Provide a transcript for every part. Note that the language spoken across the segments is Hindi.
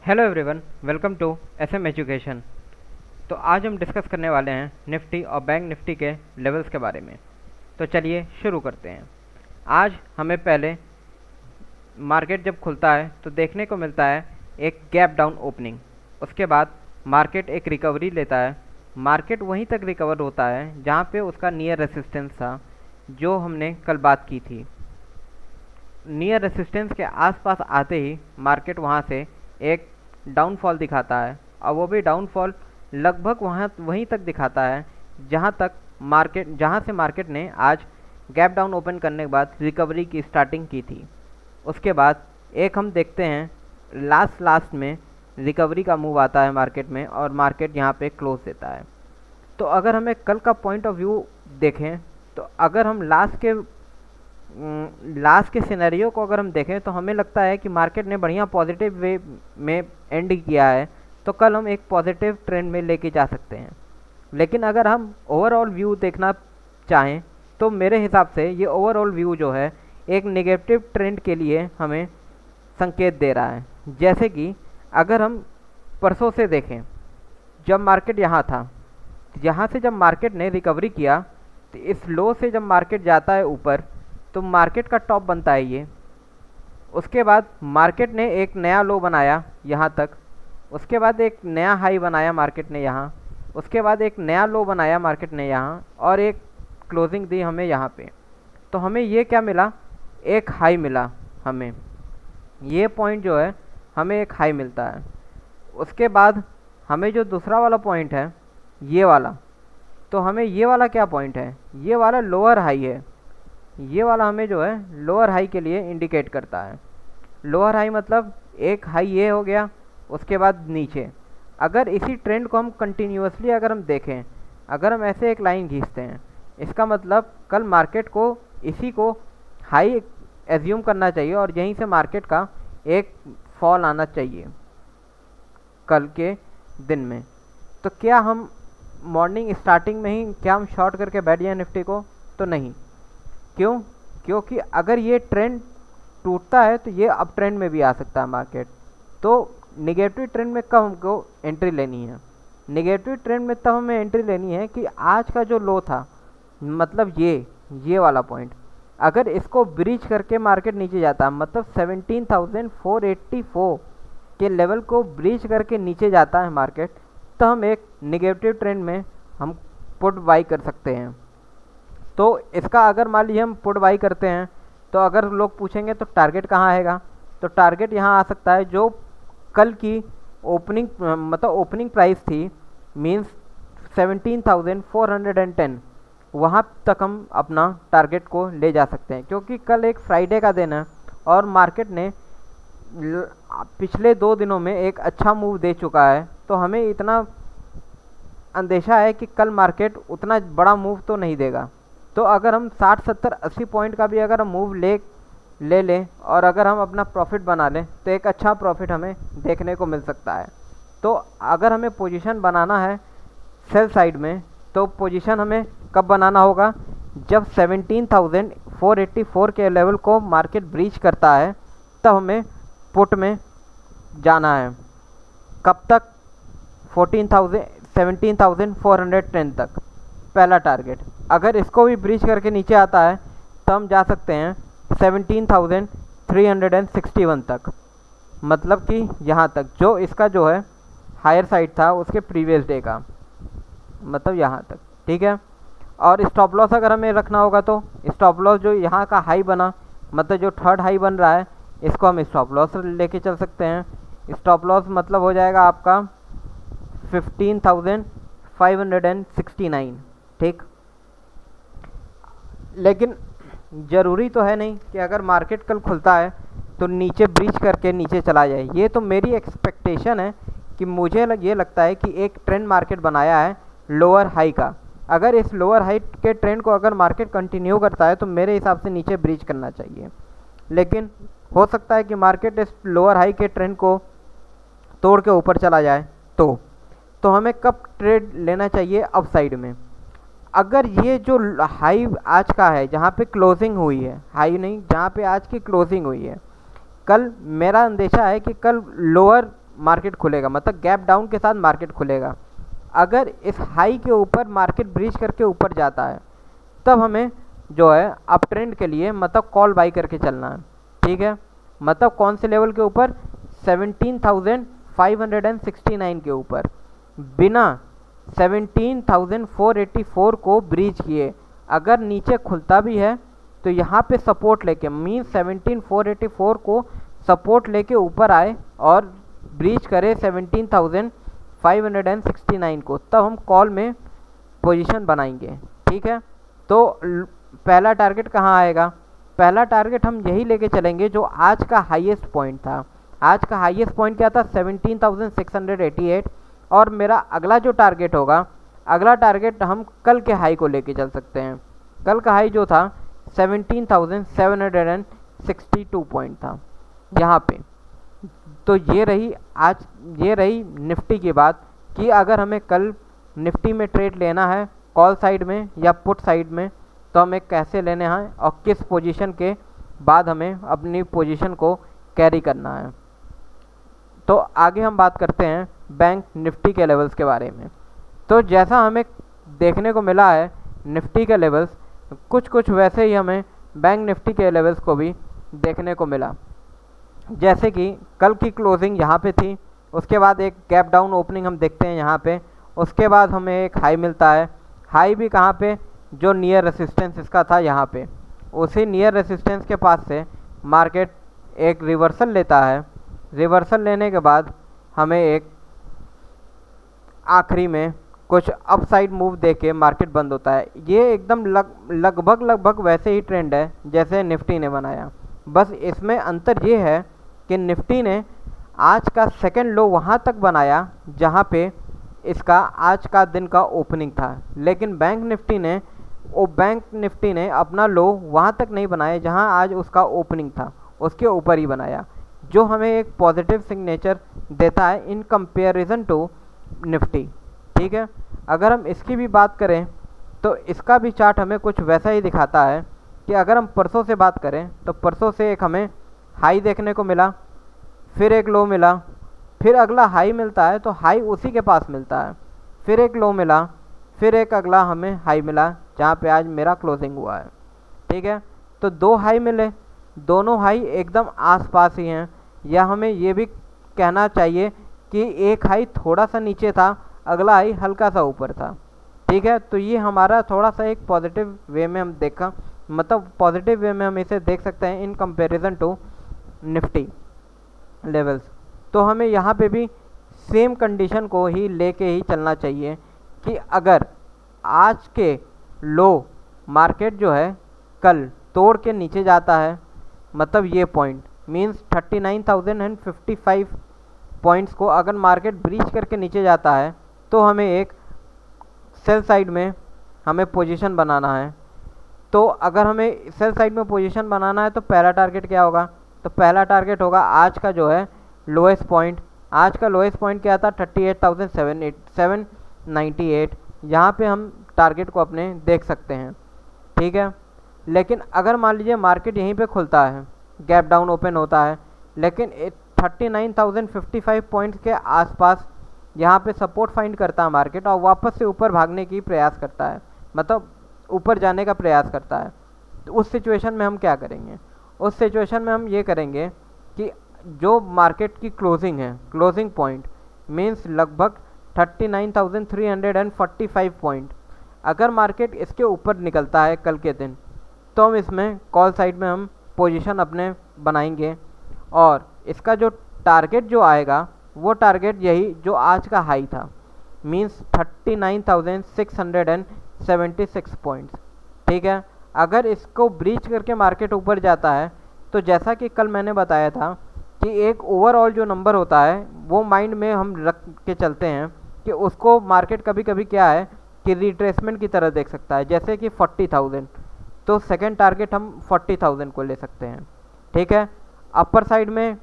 Hello everyone, welcome to SM education. तो आज हम डिस्कस करने वाले हैं निफ्टी और बैंक निफ्टी के लेवल्स के बारे में। तो चलिए शुरू करते हैं। आज हमें पहले मार्केट जब खुलता है तो देखने को मिलता है एक गैप डाउन ओपनिंग। उसके बाद मार्केट एक रिकवरी लेता है। मार्केट वहीं तक रिकवर होता है जहाँ पे उसका नियर रेसिस्टेंस था, जो हमने कल बात की थी। नियर रेसिस्टेंस के आसपास आते ही मार्केट वहाँ से एक डाउनफॉल दिखाता है, और वो भी डाउनफॉल लगभग वहीं तक दिखाता है जहाँ से मार्केट ने आज गैप डाउन ओपन करने के बाद रिकवरी की स्टार्टिंग की थी। उसके बाद एक हम देखते हैं लास्ट में रिकवरी का मूव आता है मार्केट में, और मार्केट यहाँ पे क्लोज देता है। तो अगर हमें कल का पॉइंट ऑफ व्यू देखें, तो अगर हम लास्ट के सिनेरियो को अगर हम देखें तो हमें लगता है कि मार्केट ने बढ़िया पॉजिटिव वे में एंड किया है, तो कल हम एक पॉजिटिव ट्रेंड में लेके जा सकते हैं। लेकिन अगर हम ओवरऑल व्यू देखना चाहें तो मेरे हिसाब से ये ओवरऑल व्यू जो है एक नेगेटिव ट्रेंड के लिए हमें संकेत दे रहा है। जैसे कि अगर हम परसों से देखें, जब मार्केट यहाँ था, यहाँ से जब मार्केट ने रिकवरी किया तो इस लो से जब मार्केट जाता है ऊपर, तो मार्केट का टॉप बनता है ये। उसके बाद मार्केट ने एक नया लो बनाया यहाँ तक, उसके बाद एक नया हाई बनाया मार्केट ने यहाँ, उसके बाद एक नया लो बनाया मार्केट ने यहाँ, और एक क्लोजिंग दी हमें यहाँ पे। तो हमें ये क्या मिला, एक हाई मिला हमें। ये पॉइंट जो है हमें एक हाई मिलता है। उसके बाद हमें जो दूसरा वाला पॉइंट है ये वाला, तो हमें ये वाला क्या पॉइंट है, ये वाला लोअर हाई है। ये वाला हमें जो है लोअर हाई के लिए इंडिकेट करता है। लोअर हाई मतलब एक हाई ये हो गया, उसके बाद नीचे। अगर इसी ट्रेंड को हम कंटिन्यूसली अगर हम देखें, अगर हम ऐसे एक लाइन खींचते हैं, इसका मतलब कल मार्केट को इसी को हाई एज्यूम करना चाहिए और यहीं से मार्केट का एक फॉल आना चाहिए कल के दिन में। तो क्या हम मॉर्निंग स्टार्टिंग में ही क्या हम शॉर्ट करके बैठ जाए निफ्टी को? तो नहीं। क्यों? क्योंकि अगर ये ट्रेंड टूटता है तो ये अप ट्रेंड में भी आ सकता है मार्केट। तो निगेटिव ट्रेंड में कब हमको एंट्री लेनी है? निगेटिव ट्रेंड में तब हमें एंट्री लेनी है कि आज का जो लो था, मतलब ये वाला पॉइंट, अगर इसको ब्रीच करके मार्केट नीचे जाता है, मतलब 17,484 के लेवल को ब्रीच करके नीचे जाता है मार्केट, तो हम एक निगेटिव ट्रेंड में हम पुट बाई कर सकते हैं। तो इसका अगर मान लीजिए हम पुट बाई करते हैं, तो अगर लोग पूछेंगे तो टारगेट कहाँ आएगा, तो टारगेट यहाँ आ सकता है जो कल की ओपनिंग मतलब ओपनिंग प्राइस थी, मींस 17,410, वहाँ तक हम अपना टारगेट को ले जा सकते हैं। क्योंकि कल एक फ्राइडे का दिन है और मार्केट ने पिछले 2 दिनों में एक अच्छा मूव दे चुका है, तो हमें इतना अंदेशा है कि कल मार्केट उतना बड़ा मूव तो नहीं देगा। तो अगर हम 60, 70, 80 पॉइंट का भी अगर हम मूव ले लें और अगर हम अपना प्रॉफिट बना लें, तो एक अच्छा प्रॉफिट हमें देखने को मिल सकता है। तो अगर हमें पोजीशन बनाना है सेल साइड में, तो पोजीशन हमें कब बनाना होगा? जब 17,484 के लेवल को मार्केट ब्रीच करता है, तब हमें पुट में जाना है। कब तक? 17,410 तक पहला टारगेट। अगर इसको भी ब्रीच करके नीचे आता है तो हम जा सकते हैं 17,361 तक, मतलब कि यहाँ तक, जो इसका जो है हायर साइड था उसके प्रीवियस डे का, मतलब यहाँ तक। ठीक है। और स्टॉप लॉस अगर हमें रखना होगा, तो स्टॉप लॉस जो यहाँ का हाई बना, मतलब जो थर्ड हाई बन रहा है, इसको हम स्टॉप लॉस लेके चल सकते हैं। स्टॉप लॉस मतलब हो जाएगा आपका 15,569। ठीक। लेकिन ज़रूरी तो है नहीं कि अगर मार्केट कल खुलता है तो नीचे ब्रीच करके नीचे चला जाए। ये तो मेरी एक्सपेक्टेशन है कि मुझे ये लगता है कि एक ट्रेंड मार्केट बनाया है लोअर हाई का। अगर इस लोअर हाई के ट्रेंड को अगर मार्केट कंटिन्यू करता है तो मेरे हिसाब से नीचे ब्रीच करना चाहिए। लेकिन हो सकता है कि मार्केट इस लोअर हाई के ट्रेंड को तोड़ के ऊपर चला जाए, तो हमें कब ट्रेड लेना चाहिए? अप साइड में। अगर ये जो हाई आज का है, जहाँ पे क्लोजिंग हुई है, हाई नहीं, जहाँ पे आज की क्लोजिंग हुई है, कल मेरा अंदेशा है कि कल लोअर मार्केट खुलेगा, मतलब गैप डाउन के साथ मार्केट खुलेगा। अगर इस हाई के ऊपर मार्केट ब्रीच करके ऊपर जाता है तब हमें जो है अप ट्रेंड के लिए मतलब कॉल बाई करके चलना है। ठीक है, मतलब कौन से लेवल के ऊपर, 17,569 के ऊपर, बिना 17,484 को ब्रीच किए अगर नीचे खुलता भी है तो यहाँ पे सपोर्ट लेके, मीन 17,484 को सपोर्ट लेके ऊपर आए और ब्रीच करे 17,569 को, तब हम कॉल में पोजीशन बनाएंगे। ठीक है, तो पहला टारगेट कहाँ आएगा, पहला टारगेट हम यही लेके चलेंगे जो आज का हाईएस्ट पॉइंट था। आज का हाईएस्ट पॉइंट क्या था, 17,688। और मेरा अगला जो टारगेट होगा, अगला टारगेट हम कल के हाई को लेके चल सकते हैं। कल का हाई जो था 17,762 पॉइंट था यहाँ पे। तो ये रही निफ्टी की बात कि अगर हमें कल निफ्टी में ट्रेड लेना है कॉल साइड में या पुट साइड में तो हमें कैसे लेने हैं और किस पोजीशन के बाद हमें अपनी पोजीशन को कैरी करना है। तो आगे हम बात करते हैं बैंक निफ्टी के लेवल्स के बारे में। तो जैसा हमें देखने को मिला है निफ्टी के लेवल्स, कुछ वैसे ही हमें बैंक निफ्टी के लेवल्स को भी देखने को मिला। जैसे कि कल की क्लोजिंग यहाँ पे थी, उसके बाद एक गैप डाउन ओपनिंग हम देखते हैं यहाँ पे, उसके बाद हमें एक हाई मिलता है। हाई भी कहाँ पे, जो नियर रेसिस्टेंस इसका था यहाँ पे, उसी नियर रेसिस्टेंस के पास से मार्केट एक रिवर्सल लेता है। रिवर्सल लेने के बाद हमें एक आखिरी में कुछ अपसाइड मूव देके मार्केट बंद होता है। ये एकदम लगभग वैसे ही ट्रेंड है जैसे निफ्टी ने बनाया, बस इसमें अंतर ये है कि निफ्टी ने आज का सेकंड लो वहाँ तक बनाया जहाँ पे इसका आज का दिन का ओपनिंग था, लेकिन बैंक निफ्टी ने अपना लो वहाँ तक नहीं बनाया जहाँ आज उसका ओपनिंग था, उसके ऊपर ही बनाया, जो हमें एक पॉजिटिव सिग्नेचर देता है इन कंपैरिजन टू निफ्टी। ठीक है, अगर हम इसकी भी बात करें तो इसका भी चार्ट हमें कुछ वैसा ही दिखाता है कि अगर हम परसों से बात करें तो परसों से एक हमें हाई देखने को मिला, फिर एक लो मिला, फिर अगला हाई मिलता है तो हाई उसी के पास मिलता है, फिर एक लो मिला, फिर एक अगला हमें हाई मिला जहाँ पे आज मेरा क्लोजिंग हुआ है। ठीक है, तो दो हाई मिले, दोनों हाई एकदम आसपास ही हैं, या हमें ये भी कहना चाहिए कि एक हाई थोड़ा सा नीचे था, अगला हाई हल्का सा ऊपर था। ठीक है, तो ये हमारा थोड़ा सा एक पॉजिटिव वे में हम देखा, मतलब पॉजिटिव वे में हम इसे देख सकते हैं in comparison to Nifty levels. तो हमें यहाँ पे भी सेम कंडीशन को ही लेके ही चलना चाहिए कि अगर आज के लो मार्केट जो है कल तोड़ के नीचे जाता है, मतलब ये पॉइंट मींस 39,055 पॉइंट्स को अगर मार्केट ब्रीच करके नीचे जाता है तो हमें एक सेल साइड में हमें पोजीशन बनाना है। तो अगर हमें सेल साइड में पोजीशन बनाना है तो पहला टारगेट क्या होगा, तो पहला टारगेट होगा आज का जो है लोएस्ट पॉइंट। आज का लोएस्ट पॉइंट क्या था, 38,798। यहाँ पे हम टारगेट को अपने देख सकते हैं। ठीक है, लेकिन अगर मान लीजिए मार्केट यहीं पे खुलता है, गैप डाउन ओपन होता है, लेकिन 39,055 पॉइंट्स के आसपास यहाँ पे सपोर्ट फाइंड करता है मार्केट और वापस से ऊपर भागने की प्रयास करता है, मतलब ऊपर जाने का प्रयास करता है, तो उस सिचुएशन में हम क्या करेंगे, उस सिचुएशन में हम ये करेंगे कि जो मार्केट की क्लोजिंग है, क्लोजिंग पॉइंट मीन्स लगभग 39,345 पॉइंट, अगर मार्केट इसके ऊपर निकलता है कल के दिन तो हम इसमें कॉल साइड में हम पोजीशन अपने बनाएंगे और इसका जो टारगेट जो आएगा वो टारगेट यही जो आज का हाई था, मीन्स 39,676 पॉइंट्स। ठीक है, अगर इसको ब्रीच करके मार्केट ऊपर जाता है तो जैसा कि कल मैंने बताया था कि एक ओवरऑल जो नंबर होता है वो माइंड में हम रख के चलते हैं कि उसको मार्केट कभी कभी क्या है कि रिट्रेसमेंट की तरह देख सकता है, जैसे कि 40,000, तो सेकेंड टारगेट हम 40,000 को ले सकते हैं। ठीक है, अपर साइड में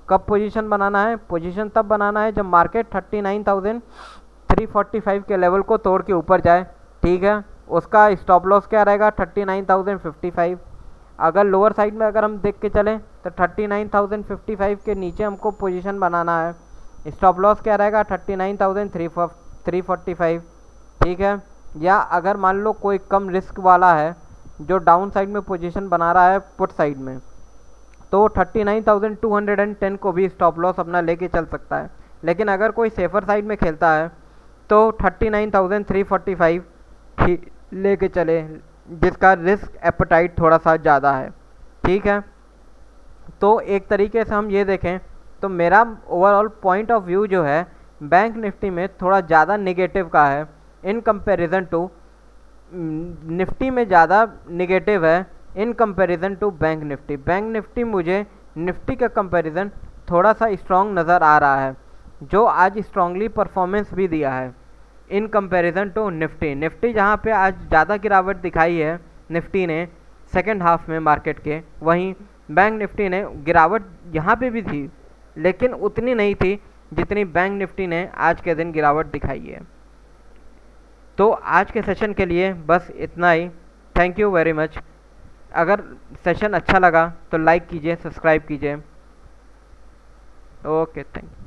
कब पोजीशन बनाना है, पोजीशन तब बनाना है जब मार्केट 39,345 के लेवल को तोड़ के ऊपर जाए। ठीक है, उसका स्टॉप लॉस क्या रहेगा, 39,055। अगर लोअर साइड में अगर हम देख के चलें तो 39,055 के नीचे हमको पोजीशन बनाना है, स्टॉप लॉस क्या रहेगा 39,345, ठीक है। या अगर मान लो कोई कम रिस्क वाला है जो डाउन साइड में पोजीशन बना रहा है पुट साइड में, तो 39,210 को भी स्टॉप लॉस अपना लेके चल सकता है। लेकिन अगर कोई सेफर साइड में खेलता है तो 39,345 ही लेके चले, जिसका रिस्क एपेटाइट थोड़ा सा ज़्यादा है, ठीक है। तो एक तरीके से हम ये देखें तो मेरा ओवरऑल पॉइंट ऑफ व्यू जो है बैंक निफ्टी में थोड़ा ज़्यादा नेगेटिव का है इन कंपैरिजन टू, निफ्टी में ज़्यादा नेगेटिव है in comparison to bank Nifty. Bank Nifty मुझे निफ्टी का कंपैरिजन थोड़ा सा स्ट्रॉन्ग नज़र आ रहा है, जो आज स्ट्रांगली परफॉर्मेंस भी दिया है in comparison to Nifty. Nifty जहाँ पे आज ज़्यादा गिरावट दिखाई है निफ्टी ने सेकेंड हाफ में मार्केट के, वहीं बैंक निफ्टी ने गिरावट यहाँ पे भी थी लेकिन उतनी नहीं थी जितनी बैंक निफ्टी ने आज के दिन गिरावट दिखाई है। तो आज के सेशन के लिए बस इतना ही। Thank you very much. अगर सेशन अच्छा लगा तो लाइक कीजिए, सब्सक्राइब कीजिए। Okay, thank you.